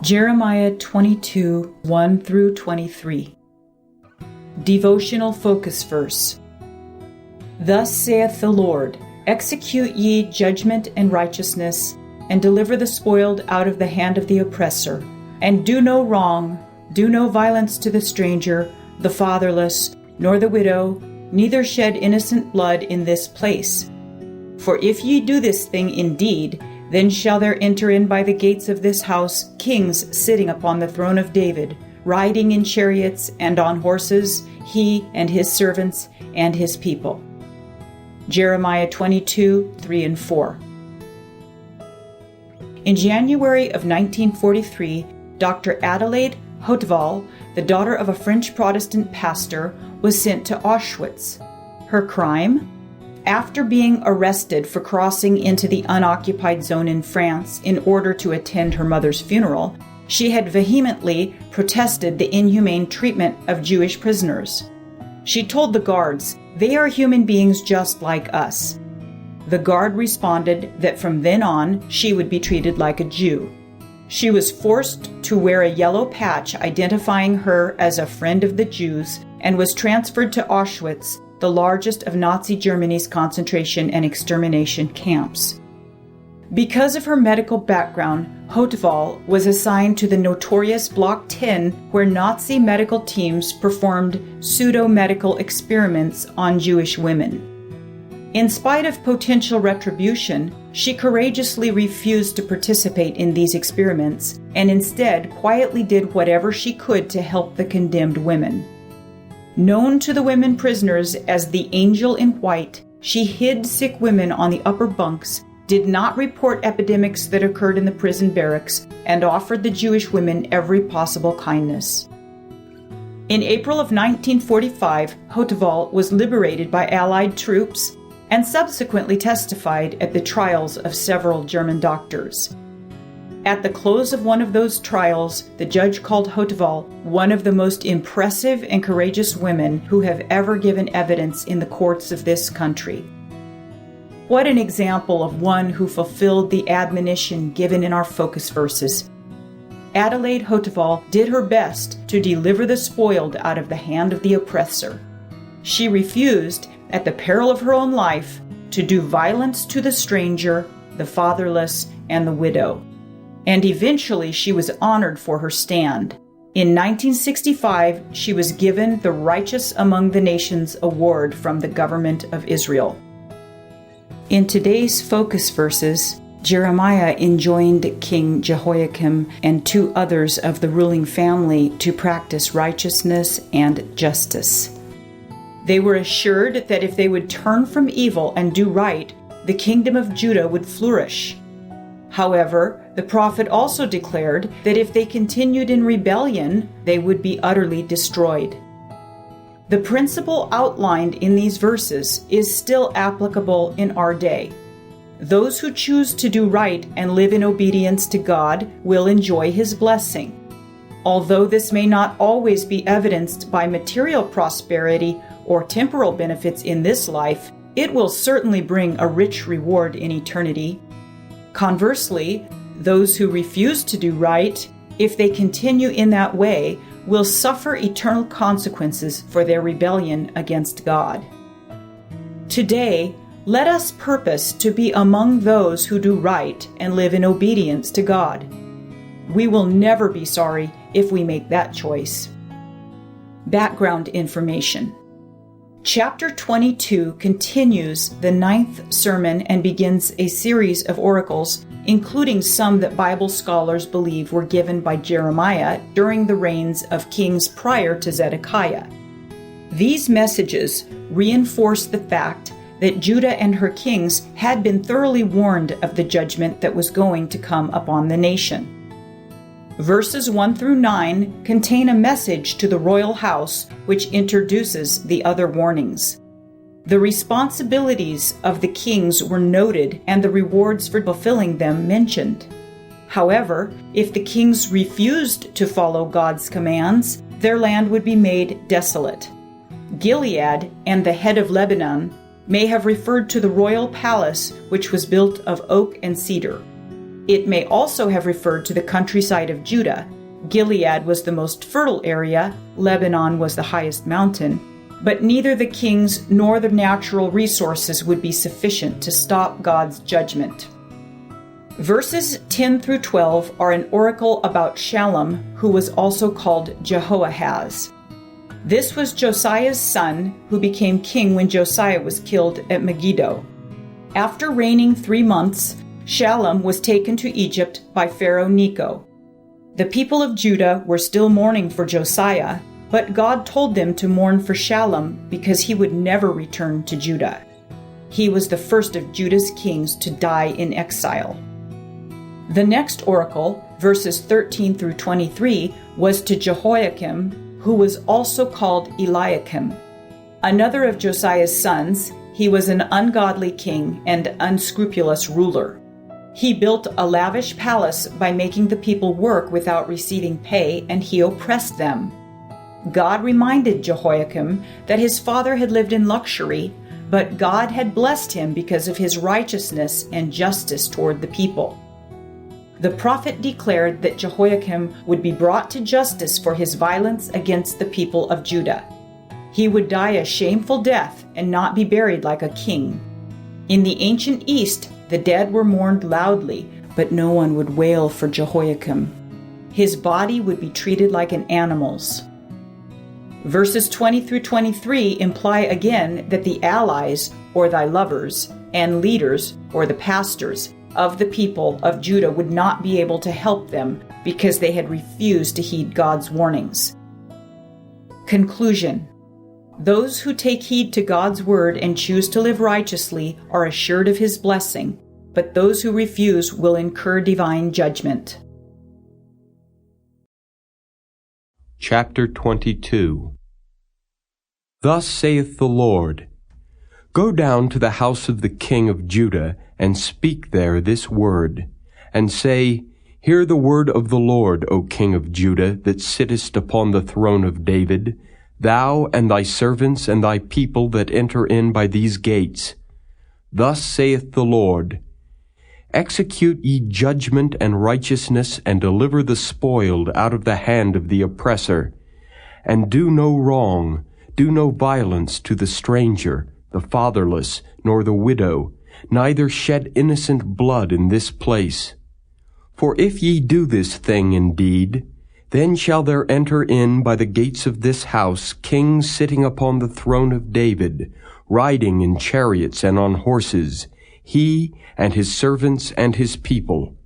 Jeremiah 22, 1 through 23. Devotional focus verse. Thus saith the Lord, execute ye judgment and righteousness, and deliver the spoiled out of the hand of the oppressor. And do no wrong, do no violence to the stranger, the fatherless, nor the widow, neither shed innocent blood in this place. For if ye do this thing indeed, then shall there enter in by the gates of this house kings sitting upon the throne of David, riding in chariots and on horses, he and his servants and his people. Jeremiah 22, 3 and 4. In January of 1943, Dr. Adelaide Hautval, the daughter of a French Protestant pastor, was sent to Auschwitz. Her crime? After being arrested for crossing into the unoccupied zone in France in order to attend her mother's funeral, she had vehemently protested the inhumane treatment of Jewish prisoners. She told the guards, "They are human beings just like us." The guard responded that from then on she would be treated like a Jew. She was forced to wear a yellow patch identifying her as a friend of the Jews and was transferred to Auschwitz, the largest of Nazi Germany's concentration and extermination camps. Because of her medical background, Hautval was assigned to the notorious Block 10, where Nazi medical teams performed pseudo-medical experiments on Jewish women. In spite of potential retribution, she courageously refused to participate in these experiments and instead quietly did whatever she could to help the condemned women. Known to the women prisoners as the Angel in White, she hid sick women on the upper bunks, did not report epidemics that occurred in the prison barracks, and offered the Jewish women every possible kindness. In April of 1945, Hautval was liberated by Allied troops and subsequently testified at the trials of several German doctors. At the close of one of those trials, the judge called Hautval one of the most impressive and courageous women who have ever given evidence in the courts of this country. What an example of one who fulfilled the admonition given in our focus verses. Adelaide Hautval did her best to deliver the spoiled out of the hand of the oppressor. She refused, at the peril of her own life, to do violence to the stranger, the fatherless, and the widow. And eventually she was honored for her stand. In 1965, she was given the Righteous Among the Nations award from the government of Israel. In today's focus verses, Jeremiah enjoined King Jehoiakim and 2 others of the ruling family to practice righteousness and justice. They were assured that if they would turn from evil and do right, the kingdom of Judah would flourish. However, the prophet also declared that if they continued in rebellion, they would be utterly destroyed. The principle outlined in these verses is still applicable in our day. Those who choose to do right and live in obedience to God will enjoy His blessing. Although this may not always be evidenced by material prosperity or temporal benefits in this life, it will certainly bring a rich reward in eternity. Conversely, those who refuse to do right, if they continue in that way, will suffer eternal consequences for their rebellion against God. Today, let us purpose to be among those who do right and live in obedience to God. We will never be sorry if we make that choice. Background information. Chapter 22 continues the 9th sermon and begins a series of oracles, including some that Bible scholars believe were given by Jeremiah during the reigns of kings prior to Zedekiah. These messages reinforce the fact that Judah and her kings had been thoroughly warned of the judgment that was going to come upon the nation. Verses 1 through 9 contain a message to the royal house which introduces the other warnings. The responsibilities of the kings were noted and the rewards for fulfilling them mentioned. However, if the kings refused to follow God's commands, their land would be made desolate. Gilead and the head of Lebanon may have referred to the royal palace which was built of oak and cedar. It may also have referred to the countryside of Judah. Gilead was the most fertile area, Lebanon was the highest mountain, but neither the kings nor the natural resources would be sufficient to stop God's judgment. Verses 10 through 12 are an oracle about Shallum, who was also called Jehoahaz. This was Josiah's son, who became king when Josiah was killed at Megiddo. After reigning 3 months, Shallum was taken to Egypt by Pharaoh Necho. The people of Judah were still mourning for Josiah, but God told them to mourn for Shallum because he would never return to Judah. He was the first of Judah's kings to die in exile. The next oracle, verses 13 through 23, was to Jehoiakim, who was also called Eliakim. Another of Josiah's sons, he was an ungodly king and unscrupulous ruler. He built a lavish palace by making the people work without receiving pay, and he oppressed them. God reminded Jehoiakim that his father had lived in luxury, but God had blessed him because of his righteousness and justice toward the people. The prophet declared that Jehoiakim would be brought to justice for his violence against the people of Judah. He would die a shameful death and not be buried like a king. In the ancient East, the dead were mourned loudly, but no one would wail for Jehoiakim. His body would be treated like an animal's. Verses 20 through 23 imply again that the allies, or thy lovers, and leaders, or the pastors, of the people of Judah would not be able to help them because they had refused to heed God's warnings. Conclusion. Those who take heed to God's word and choose to live righteously are assured of his blessing, but those who refuse will incur divine judgment. Chapter 22. Thus saith the Lord, Go down to the house of the king of Judah, and speak there this word, and say, Hear the word of the Lord, O King of Judah, that sittest upon the throne of David, thou and thy servants and thy people that enter in by these gates. Thus saith the Lord, Execute ye judgment and righteousness, and deliver the spoiled out of the hand of the oppressor, and do no wrong, do no violence to the stranger, the fatherless, nor the widow, neither shed innocent blood in this place. For if ye do this thing indeed, then shall there enter in by the gates of this house kings sitting upon the throne of David, riding in chariots and on horses, he and his servants and his people.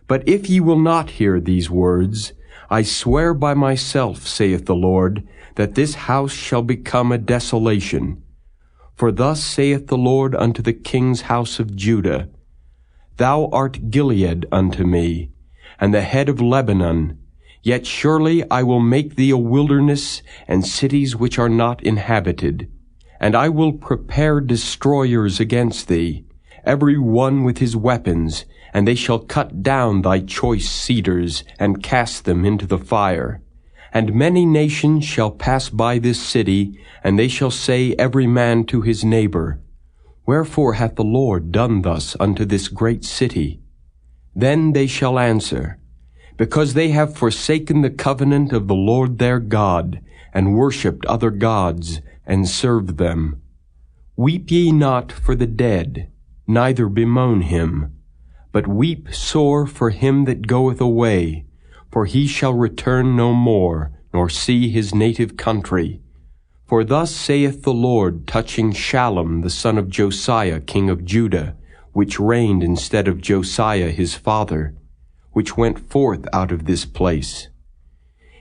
But if ye will not hear these words, I swear by myself, saith the Lord, that this house shall become a desolation. For thus saith the Lord unto the king's house of Judah, Thou art Gilead unto me, and the head of Lebanon, yet surely I will make thee a wilderness, and cities which are not inhabited. And I will prepare destroyers against thee, every one with his weapons, and they shall cut down thy choice cedars, and cast them into the fire. And many nations shall pass by this city, and they shall say every man to his neighbor, Wherefore hath the Lord done thus unto this great city? Then they shall answer, Because they have forsaken the covenant of the Lord their God, and worshipped other gods, and served them. Weep ye not for the dead, neither bemoan him, but weep sore for him that goeth away, for he shall return no more, nor see his native country. For thus saith the Lord touching Shallum the son of Josiah king of Judah, which reigned instead of Josiah his father, which went forth out of this place.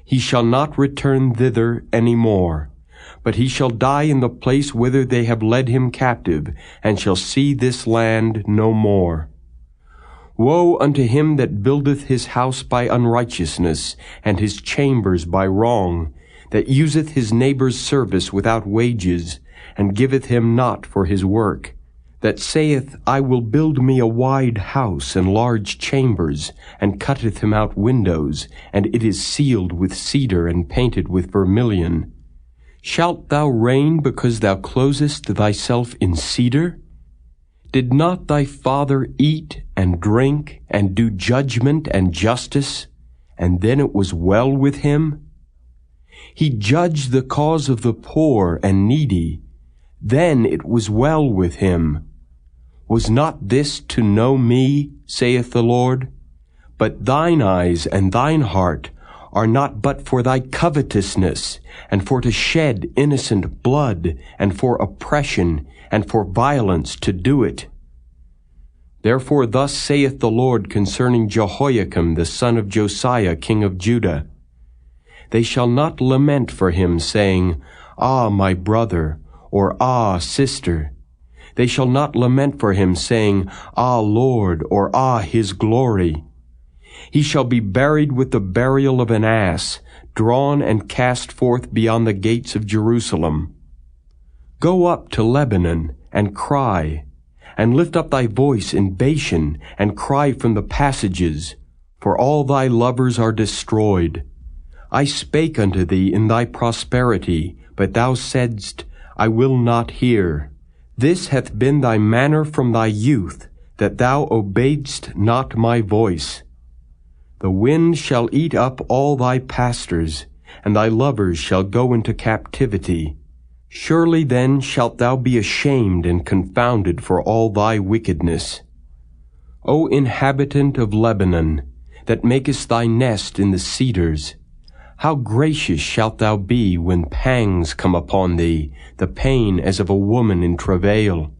He shall not return thither any more, but he shall die in the place whither they have led him captive, and shall see this land no more. Woe unto him that buildeth his house by unrighteousness, and his chambers by wrong, that useth his neighbor's service without wages, and giveth him not for his work, that saith, I will build me a wide house and large chambers, and cutteth him out windows, and it is sealed with cedar and painted with vermilion. Shalt thou reign because thou closest thyself in cedar? Did not thy father eat and drink and do judgment and justice, and then it was well with him? He judged the cause of the poor and needy, then it was well with him. Was not this to know me, saith the Lord? But thine eyes and thine heart are not but for thy covetousness, and for to shed innocent blood, and for oppression, and for violence to do it. Therefore thus saith the Lord concerning Jehoiakim the son of Josiah king of Judah, They shall not lament for him, saying, Ah, my brother, or Ah, sister. They shall not lament for him, saying, Ah, Lord, or Ah, his glory. He shall be buried with the burial of an ass, drawn and cast forth beyond the gates of Jerusalem. Go up to Lebanon, and cry, and lift up thy voice in Bashan, and cry from the passages, for all thy lovers are destroyed. I spake unto thee in thy prosperity, but thou saidst, I will not hear. This hath been thy manner from thy youth, that thou obeyedst not my voice. The wind shall eat up all thy pastors, and thy lovers shall go into captivity. Surely then shalt thou be ashamed and confounded for all thy wickedness. O inhabitant of Lebanon, that makest thy nest in the cedars, how gracious shalt thou be when pangs come upon thee, the pain as of a woman in travail.